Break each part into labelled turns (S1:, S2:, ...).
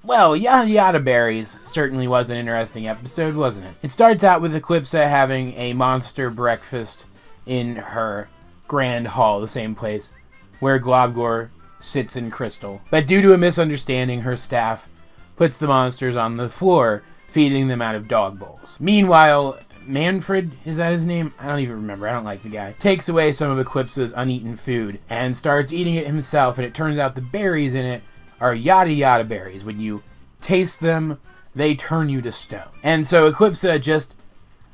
S1: Well, Yada Yada Berries certainly was an interesting episode, wasn't it? It starts out with Eclipsa having a monster breakfast in her grand hall, the same place where Globgor sits in crystal. But due to a misunderstanding, her staff puts the monsters on the floor, feeding them out of dog bowls. Meanwhile, Manfred, is that his name? I don't even remember, I don't like the guy. Takes away some of Eclipsa's uneaten food and starts eating it himself, and it turns out the berries in it are Yada Yada berries. When you taste them, they turn you to stone. And so Eclipsa just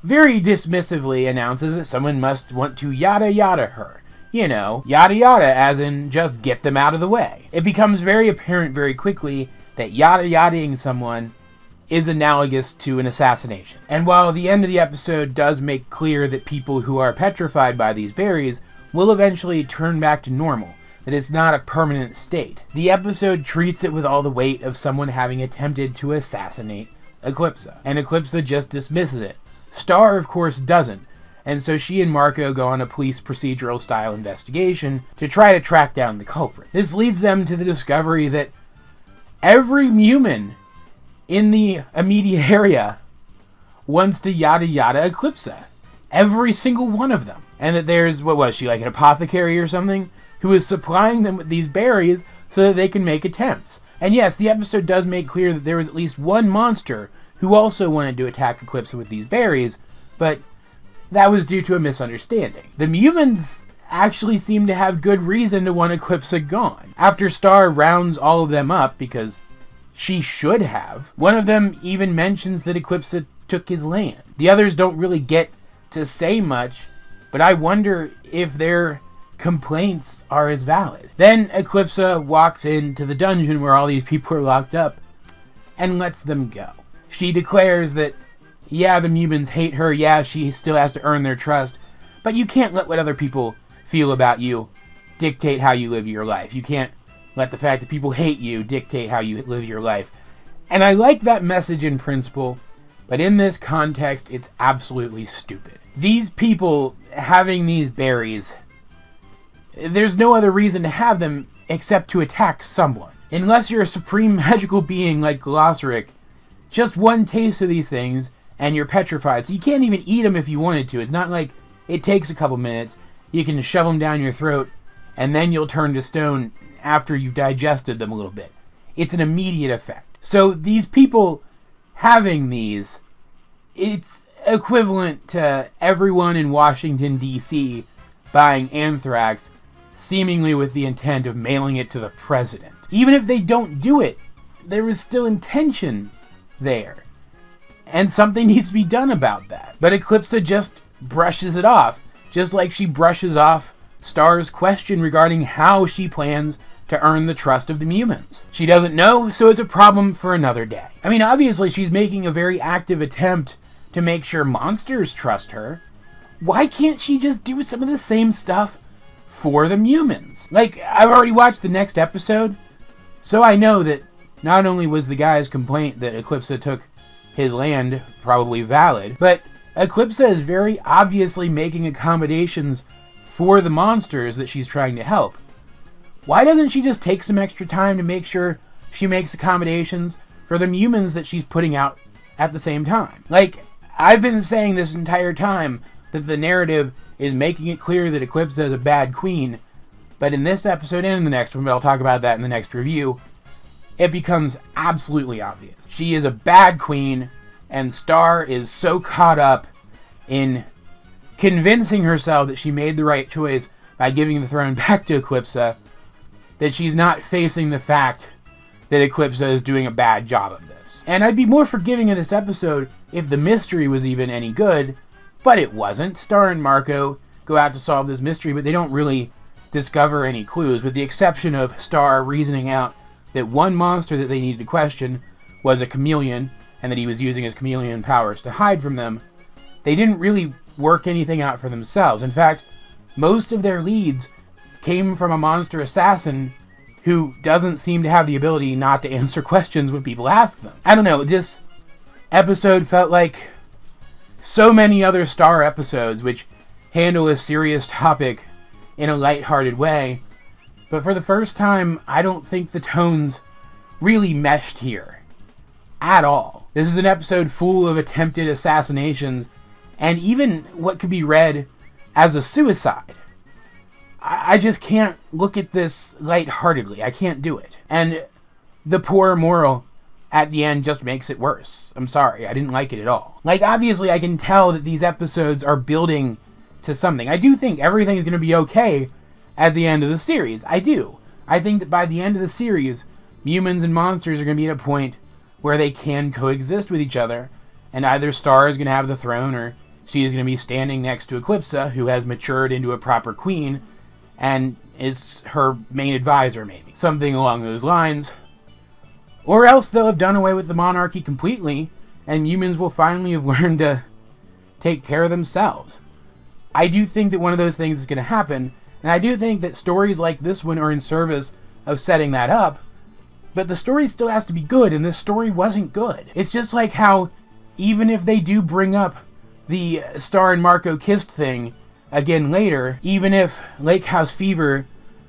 S1: very dismissively announces that someone must want to yada yada her. You know, yada yada as in just get them out of the way. It becomes very apparent very quickly that yada yadaing someone is analogous to an assassination. And while the end of the episode does make clear that people who are petrified by these berries will eventually turn back to normal, that it's not a permanent state, the episode treats it with all the weight of someone having attempted to assassinate Eclipsa. And Eclipsa just dismisses it. Star, of course, doesn't. And so she and Marco go on a police procedural style investigation to try to track down the culprit. This leads them to the discovery that every human in the immediate area wants to yada yada Eclipsa. Every single one of them. And that there's, what was she, like an apothecary or something, who is supplying them with these berries so that they can make attempts. And yes, the episode does make clear that there was at least one monster who also wanted to attack Eclipsa with these berries, but that was due to a misunderstanding. The humans actually seem to have good reason to want Eclipsa gone. After Star rounds all of them up, because she should have, one of them even mentions that Eclipsa took his land. The others don't really get to say much, but I wonder if their complaints are as valid. Then Eclipsa walks into the dungeon where all these people are locked up and lets them go. She declares that, yeah, the humans hate her, yeah, she still has to earn their trust, but you can't let what other people feel about you dictate how you live your life. You can't let the fact that people hate you dictate how you live your life. And I like that message in principle, but in this context, it's absolutely stupid. These people having these berries, there's no other reason to have them except to attack someone. Unless you're a supreme magical being like Glossaric, just one taste of these things and you're petrified. So you can't even eat them if you wanted to. It's not like it takes a couple minutes. You can shove them down your throat and then you'll turn to stone after you've digested them a little bit. It's an immediate effect. So these people having these, it's equivalent to everyone in Washington, D.C. buying anthrax, seemingly with the intent of mailing it to the president. Even if they don't do it, there is still intention there. And something needs to be done about that. But Eclipsa just brushes it off, just like she brushes off Star's question regarding how she plans to earn the trust of the humans. She doesn't know, so it's a problem for another day. I mean, obviously she's making a very active attempt to make sure monsters trust her. Why can't she just do some of the same stuff for the humans? Like, I've already watched the next episode, so I know that not only was the guy's complaint that Eclipsa took his land probably valid, but Eclipsa is very obviously making accommodations for the monsters that she's trying to help. Why doesn't she just take some extra time to make sure she makes accommodations for the humans that she's putting out at the same time? Like, I've been saying this entire time that the narrative is making it clear that Eclipsa is a bad queen, but in this episode and in the next one, but I'll talk about that in the next review, it becomes absolutely obvious. She is a bad queen, and Star is so caught up in convincing herself that she made the right choice by giving the throne back to Eclipsa that she's not facing the fact that Eclipsa is doing a bad job of this. And I'd be more forgiving of this episode if the mystery was even any good, but it wasn't. Star and Marco go out to solve this mystery, but they don't really discover any clues, with the exception of Star reasoning out that one monster that they needed to question was a chameleon, and that he was using his chameleon powers to hide from them. They didn't really work anything out for themselves. In fact, most of their leads came from a monster assassin who doesn't seem to have the ability not to answer questions when people ask them. I don't know, this episode felt like so many other Star episodes which handle a serious topic in a lighthearted way, but for the first time, I don't think the tones really meshed here. at all. This is an episode full of attempted assassinations, and even what could be read as a suicide. I just can't look at this lightheartedly. I can't do it. And the poor moral at the end just makes it worse. I'm sorry, I didn't like it at all. Like, obviously I can tell that these episodes are building to something. I do think everything is going to be okay at the end of the series. I do. I think that by the end of the series, humans and monsters are going to be at a point where they can coexist with each other, and either Star is going to have the throne, or she is going to be standing next to Eclipsa, who has matured into a proper queen, and is her main advisor, maybe. Something along those lines. Or else they'll have done away with the monarchy completely, and humans will finally have learned to take care of themselves. I do think that one of those things is going to happen, and I do think that stories like this one are in service of setting that up, but the story still has to be good, and this story wasn't good. It's just like how, even if they do bring up the Star and Marco kissed thing again later, even if Lake House Fever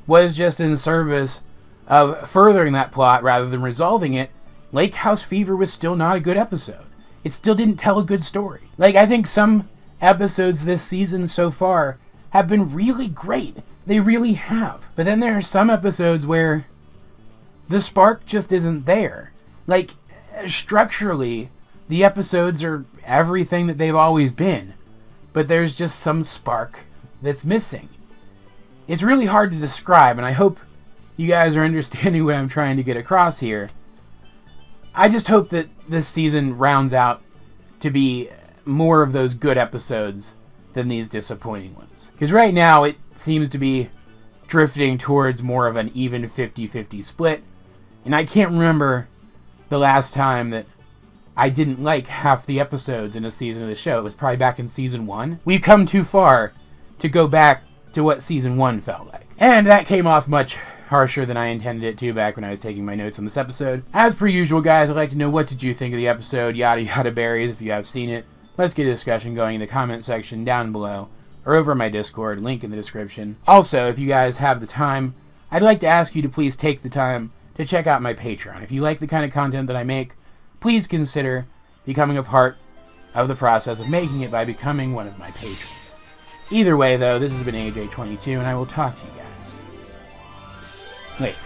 S1: was just in service of furthering that plot rather than resolving it, Lake House Fever was still not a good episode. It still didn't tell a good story. Like, I think some episodes this season so far have been really great. They really have. But then there are some episodes where the spark just isn't there. Like, structurally, the episodes are everything that they've always been, but there's just some spark that's missing. It's really hard to describe, and I hope you guys are understanding what I'm trying to get across here. I just hope that this season rounds out to be more of those good episodes than these disappointing ones. Because right now it seems to be drifting towards more of an even 50-50 split, and I can't remember the last time that I didn't like half the episodes in a season of the show. It was probably back in season 1. We've come too far to go back to what season 1 felt like. And that came off much harsher than I intended it to back when I was taking my notes on this episode. As per usual, guys, I'd like to know, what did you think of the episode? Yada yada berries, if you have seen it. Let's get a discussion going in the comment section down below, or over my Discord, link in the description. Also, if you guys have the time, I'd like to ask you to please take the time to check out my Patreon. If you like the kind of content that I make, please consider becoming a part of the process of making it by becoming one of my patrons. Either way, though, this has been AJ22, and I will talk to you guys later.